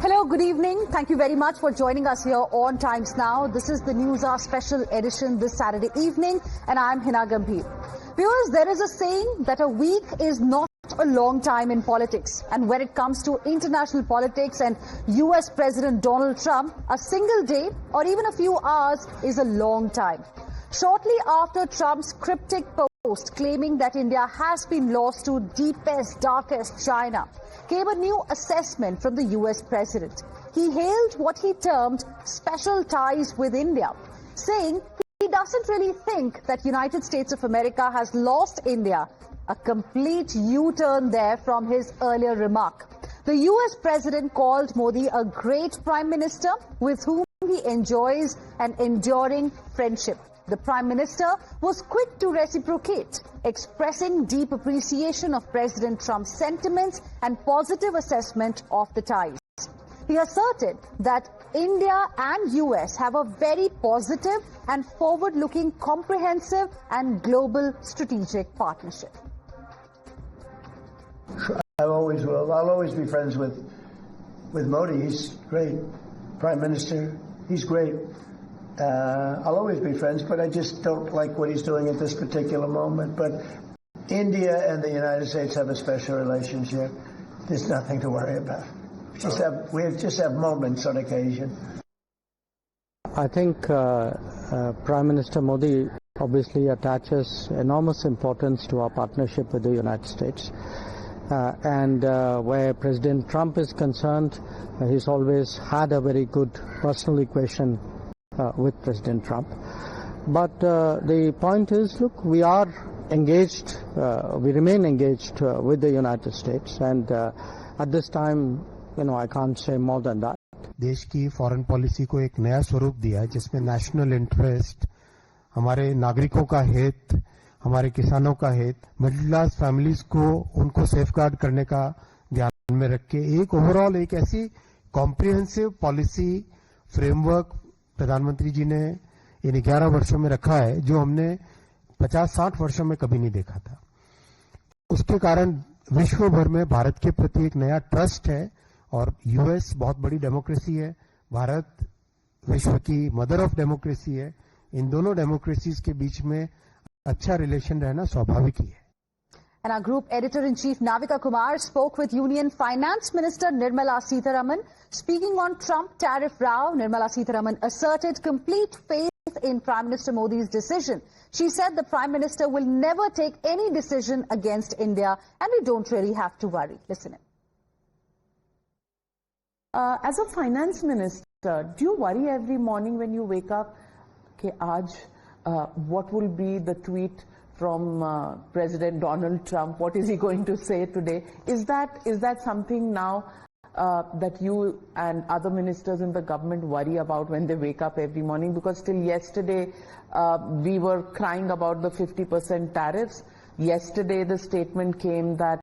Hello, good evening. Thank you very much for joining us here on Times Now. This is the Newshour Special Edition this Saturday evening, and I'm Heena Gambhir. Viewers, there is a saying that a week is not a long time in politics. And when it comes to international politics and U.S. President Donald Trump, a single day or even a few hours is a long time. Shortly after Trump's cryptic post claiming that India has been lost to deepest, darkest China, came a new assessment from the U.S. president. He hailed what he termed special ties with India, saying he doesn't really think that United States of America has lost India. A complete U-turn there from his earlier remark. The U.S. president called Modi a great prime minister with whom he enjoys an enduring friendship. The Prime Minister was quick to reciprocate, expressing deep appreciation of President Trump's sentiments and positive assessment of the ties. He asserted that India and US have a very positive and forward-looking, comprehensive and global strategic partnership. I always will. I'll always be friends with Modi. He's great. Prime Minister, he's great. I'll always be friends, but I just don't like what he's doing at this particular moment. But India and the United States have a special relationship. There's nothing to worry about. We just have moments on occasion. I think Prime Minister Modi obviously attaches enormous importance to our partnership with the United States. And where President Trump is concerned, he's always had a very good personal equation with President Trump. But the point is, look, we are engaged, we remain engaged with the United States, and at this time, I can't say more than that. देश की foreign policy को एक नया स्वरूप दिया है जिसमें national interest, हमारे नागरिकों का हित, हमारे किसानों का हित, मिडिल क्लास फैमिलीज को उनको सेफगार्ड करने का ध्यान में रख के एक ओवरऑल एक ऐसी कॉम्प्रिहेंसिव पॉलिसी फ्रेमवर्क प्रधानमंत्री जी ने इन 11 वर्षों में रखा है जो हमने 50-60 वर्षों में कभी नहीं देखा था. उसके कारण विश्व भर में भारत के प्रति एक नया ट्रस्ट है और यूएस बहुत बड़ी डेमोक्रेसी है, भारत विश्व की मदर ऑफ डेमोक्रेसी है. इन दोनों डेमोक्रेसीज के बीच में अच्छा रिलेशन रहना स्वाभाविक ही है. And our group editor-in-chief Navika Kumar spoke with Union Finance Minister Nirmala Sitharaman. Speaking on Trump tariff row, Nirmala Sitharaman asserted complete faith in Prime Minister Modi's decision. She said the Prime Minister will never take any decision against India and we don't really have to worry. Listen in. As a finance minister, do you worry every morning when you wake up, okay, what will be the tweet from President Donald Trump? What is he going to say today? Is that something now that you and other ministers in the government worry about when they wake up every morning? Because till yesterday we were crying about the 50% tariffs. Yesterday the statement came that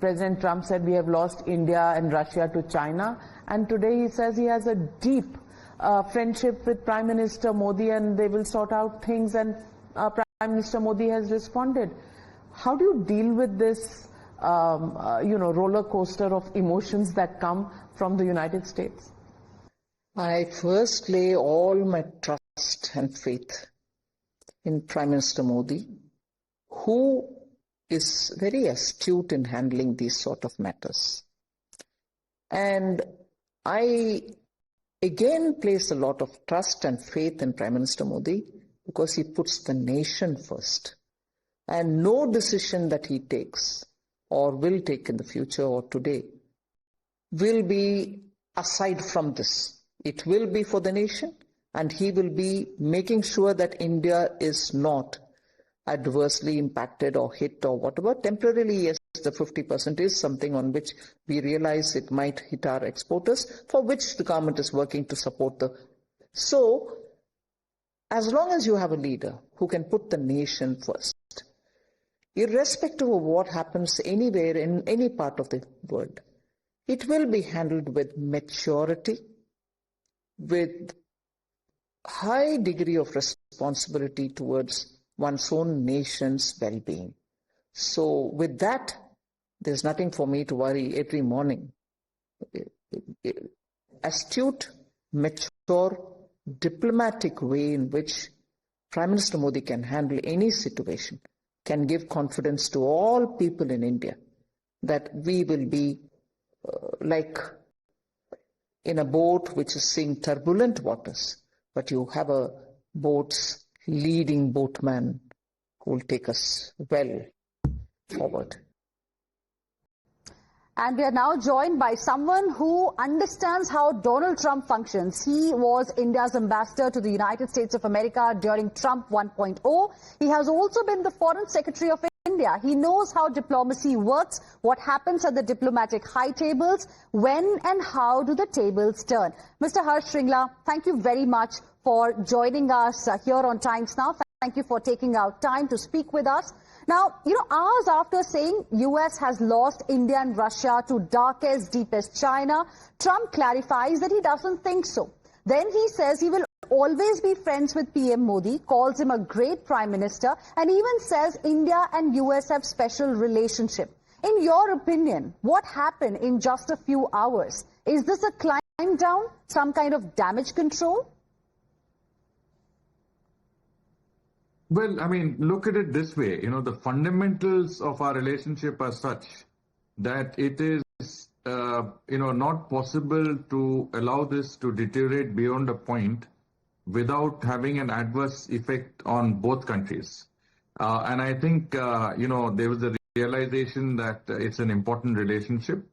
President Trump said we have lost India and Russia to China, and today he says he has a deep friendship with Prime Minister Modi and they will sort out things, and Prime Minister Modi has responded. How do you deal with this roller coaster of emotions that come from the United States? I first lay all my trust and faith in Prime Minister Modi, who is very astute in handling these sort of matters. And I again place a lot of trust and faith in Prime Minister Modi because he puts the nation first. And no decision that he takes or will take in the future or today will be aside from this. It will be for the nation, and he will be making sure that India is not adversely impacted or hit or whatever. Temporarily, yes, the 50% is something on which we realize it might hit our exporters, for which the government is working to support the. So, as long as you have a leader who can put the nation first, irrespective of what happens anywhere in any part of the world, it will be handled with maturity, with high degree of responsibility towards one's own nation's well-being. So with that, there's nothing for me to worry every morning astute, mature, diplomatic way in which Prime Minister Modi can handle any situation can give confidence to all people in India that we will be like in a boat which is seeing turbulent waters, but you have a boat's leading boatman who will take us well forward. And we are now joined by someone who understands how Donald Trump functions. He was India's ambassador to the United States of America during Trump 1.0. He has also been the Foreign Secretary of India. He knows how diplomacy works, what happens at the diplomatic high tables, when and how do the tables turn. Mr. Harsh Shringla, thank you very much for joining us here on Times Now. Thank you for taking out time to speak with us. Now, hours after saying US has lost India and Russia to darkest, deepest China, Trump clarifies that he doesn't think so. Then he says he will always be friends with PM Modi, calls him a great prime minister, and even says India and US have special relationship. In your opinion, what happened in just a few hours? Is this a climb down, some kind of damage control? Well, I mean, look at it this way. The fundamentals of our relationship are such that it is, not possible to allow this to deteriorate beyond a point without having an adverse effect on both countries. And I think, there was a realization that it's an important relationship.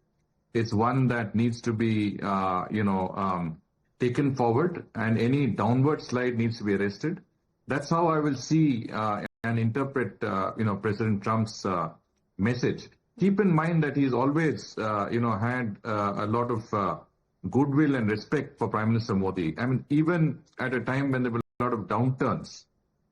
It's one that needs to be, taken forward, and any downward slide needs to be arrested. That's how I will see and interpret, President Trump's message. Keep in mind that he's always, had a lot of goodwill and respect for Prime Minister Modi. I mean, even at a time when there were a lot of downturns,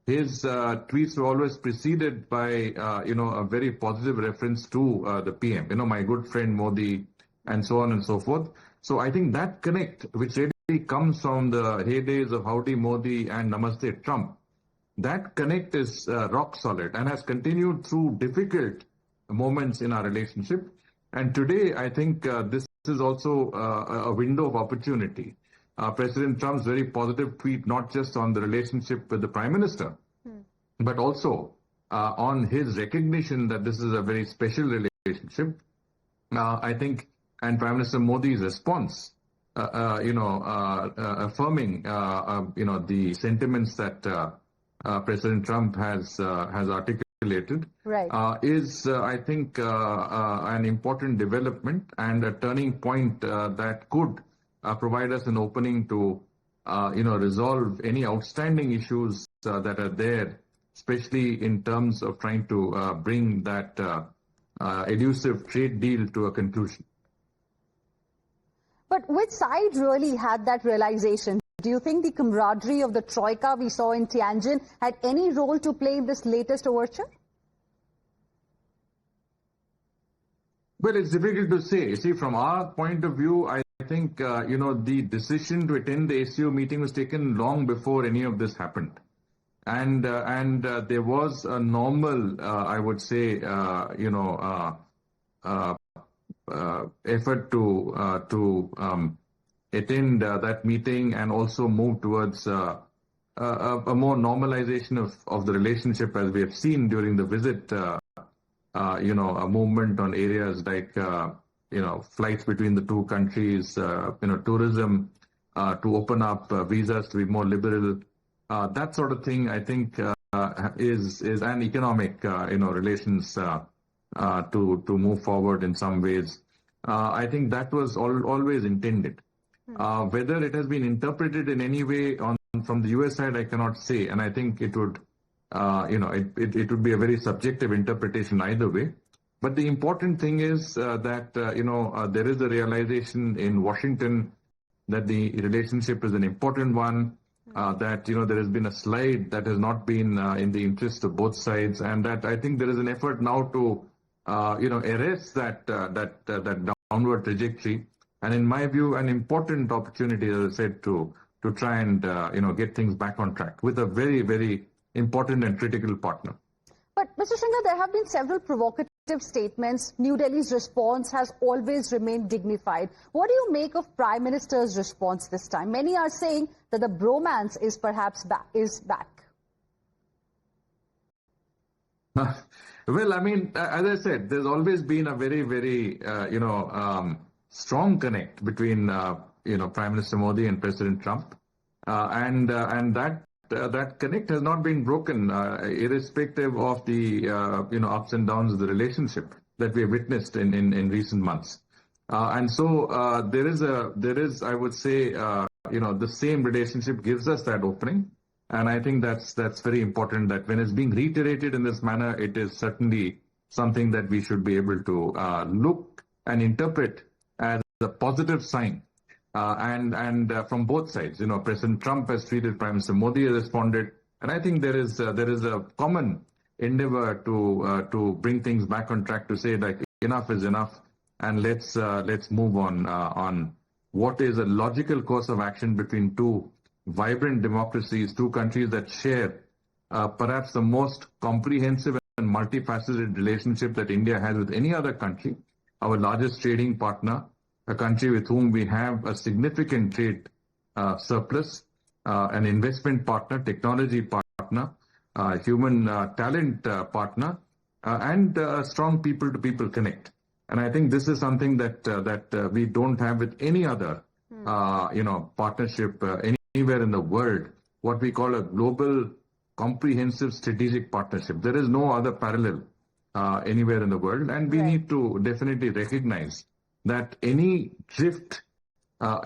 his tweets were always preceded by, a very positive reference to the PM, my good friend Modi, and so on and so forth. So I think that connect, which really comes from the heydays of Howdy Modi and Namaste Trump, that connect is rock solid and has continued through difficult moments in our relationship. And today, I think this is also a window of opportunity. President Trump's very positive tweet, not just on the relationship with the Prime Minister, but also on his recognition that this is a very special relationship. I think, and Prime Minister Modi's response, affirming, the sentiments that President Trump has articulated, right, is, I think, an important development and a turning point that could provide us an opening to, resolve any outstanding issues that are there, especially in terms of trying to bring that elusive trade deal to a conclusion. But which side really had that realization? Do you think the camaraderie of the Troika we saw in Tianjin had any role to play in this latest overture? Well, it's difficult to say. See, from our point of view, I think, the decision to attend the ACO meeting was taken long before any of this happened. And there was a normal, I would say, effort to attend that meeting and also move towards a more normalization of the relationship, as we have seen during the visit, a movement on areas like, flights between the two countries, tourism, to open up visas to be more liberal. That sort of thing, I think, is an economic, relations to move forward in some ways. I think that was always intended. Whether it has been interpreted in any way from the US side, I cannot say, and I think it would, it would be a very subjective interpretation either way. But the important thing is that there is a realization in Washington that the relationship is an important one, that there has been a slide that has not been in the interest of both sides, and that I think there is an effort now to arrest that downward trajectory. And in my view, an important opportunity, as I said, to try and get things back on track with a very, very important and critical partner. But Mr. Shringla, there have been several provocative statements. New Delhi's response has always remained dignified. What do you make of Prime Minister's response this time? Many are saying that the bromance is perhaps back. Well, I mean, as I said, there's always been a very, very, strong connect between, Prime Minister Modi and President Trump. And that connect has not been broken, irrespective of the, ups and downs of the relationship that we have witnessed in recent months. And so there is, I would say, the same relationship gives us that opening. And I think that's very important that when it's being reiterated in this manner, it is certainly something that we should be able to look and interpret as a positive sign. And from both sides, President Trump has treated, Prime Minister Modi has responded, and I think there is a common endeavor to bring things back on track, to say that enough is enough, and let's move on what is a logical course of action between two vibrant democracies, two countries that share perhaps the most comprehensive and multifaceted relationship that India has with any other country, our largest trading partner, a country with whom we have a significant trade surplus, an investment partner, technology partner, human talent partner, and a strong people-to-people connect. And I think this is something that we don't have with any other, partnership anywhere in the world, what we call a global comprehensive strategic partnership. There is no other parallel anywhere in the world, and we need to definitely recognize that any drift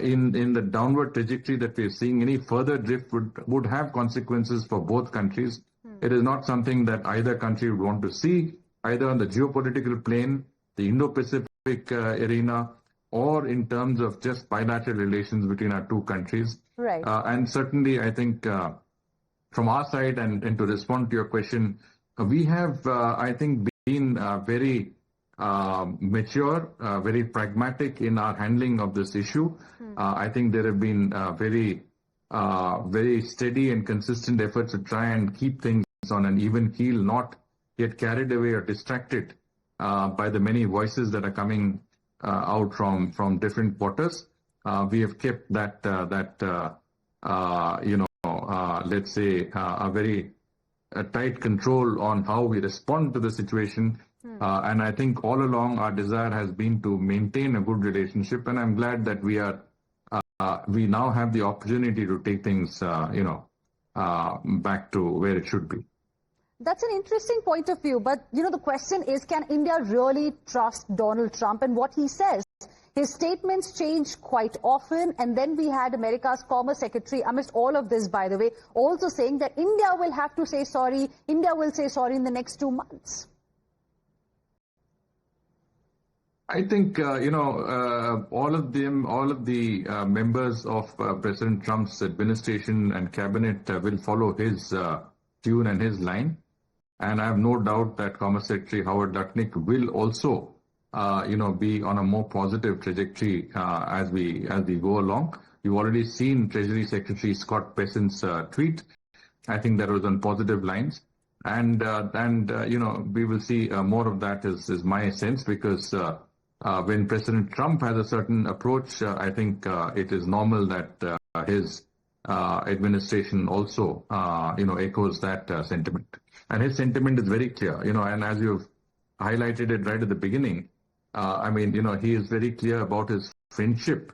in the downward trajectory that we're seeing, any further drift would have consequences for both countries. It is not something that either country would want to see, either on the geopolitical plane, the Indo-Pacific arena, or in terms of just bilateral relations between our two countries. Right. And certainly, I think, from our side, and to respond to your question, we have, I think, been very mature, very pragmatic in our handling of this issue. I think there have been very steady and consistent efforts to try and keep things on an even keel, not get carried away or distracted by the many voices that are coming out from different quarters. We have kept let's say, a very tight control on how we respond to the situation. And I think all along our desire has been to maintain a good relationship, and I'm glad that we now have the opportunity to take things, back to where it should be. That's an interesting point of view, but the question is, can India really trust Donald Trump and what he says? His statements change quite often, and then we had America's Commerce Secretary, amidst all of this, by the way, also saying that India will have to say sorry, India will say sorry in the next 2 months. I think, all of the members of President Trump's administration and cabinet will follow his tune and his line. And I have no doubt that Commerce Secretary Howard Lutnick will also, be on a more positive trajectory as we go along. We've already seen Treasury Secretary Scott Bessent's tweet. I think that was on positive lines. And we will see more of that is my sense, because when President Trump has a certain approach, I think it is normal that his administration also, echoes that sentiment. And his sentiment is very clear, and as you've highlighted it right at the beginning, he is very clear about his friendship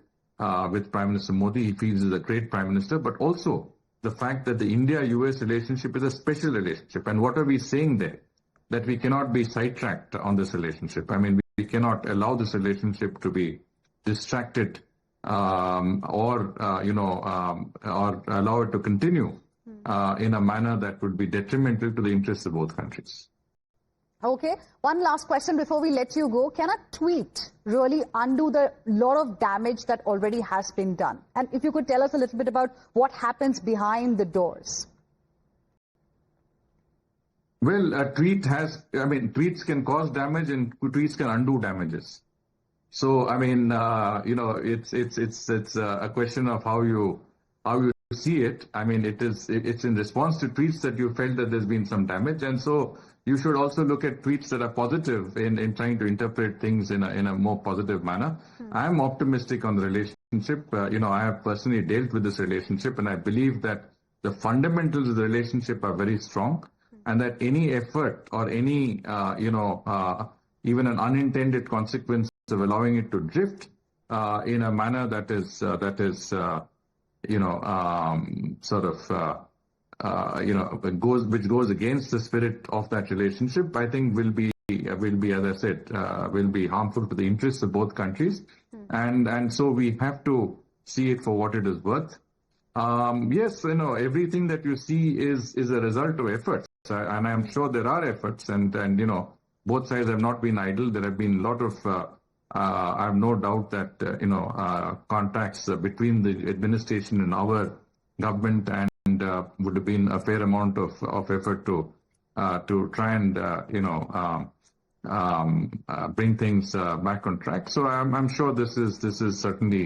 with Prime Minister Modi. He feels he's a great Prime Minister, but also the fact that the India-U.S. relationship is a special relationship. And what are we saying there? That we cannot be sidetracked on this relationship. We cannot allow this relationship to be distracted or allow it to continue in a manner that would be detrimental to the interests of both countries. Okay. One last question before we let you go. Can a tweet really undo the lot of damage that already has been done? And if you could tell us a little bit about what happens behind the doors. Well, a tweet tweets can cause damage and tweets can undo damages. So, it's a question of how you see it. It's in response to tweets that you felt that there's been some damage, and so you should also look at tweets that are positive in trying to interpret things in a more positive manner. I am optimistic on the relationship. I have personally dealt with this relationship, and I believe that the fundamentals of the relationship are very strong, and that any effort or any, even an unintended consequence of allowing it to drift in a manner which goes against the spirit of that relationship, I think will be, as I said, will be harmful to the interests of both countries. And so we have to see it for what it is worth. Yes, everything that you see is a result of efforts. And I'm sure there are efforts, and both sides have not been idle. There have been a lot of, I have no doubt that, contacts between the administration and our government, and would have been a fair amount of effort to try and, bring things back on track. So I'm sure this is certainly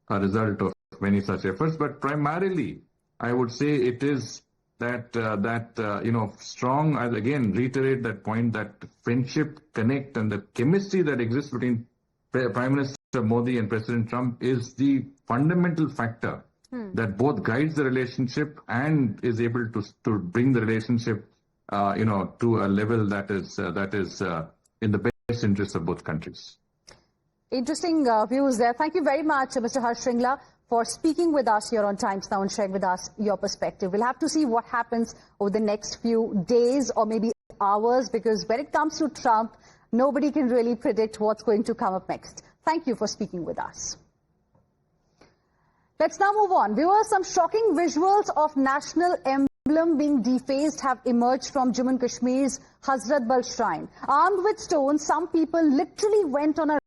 a result of many such efforts. But primarily, I would say it is that strong. I'll again reiterate that point, that friendship, connect, and the chemistry that exists between Prime Minister Modi and President Trump is the fundamental factor that both guides the relationship and is able to bring the relationship, to a level that is in the best interest of both countries. Interesting views there. Thank you very much, Mr. Harsh Shringla, for speaking with us here on Times Now and sharing with us your perspective. We'll have to see what happens over the next few days or maybe hours, because when it comes to Trump, nobody can really predict what's going to come up next. Thank you for speaking with us. Let's now move on. Viewers, some shocking visuals of national emblem being defaced have emerged from Jammu and Kashmir's Hazrat Bal Shrine. Armed with stones, some people literally went on a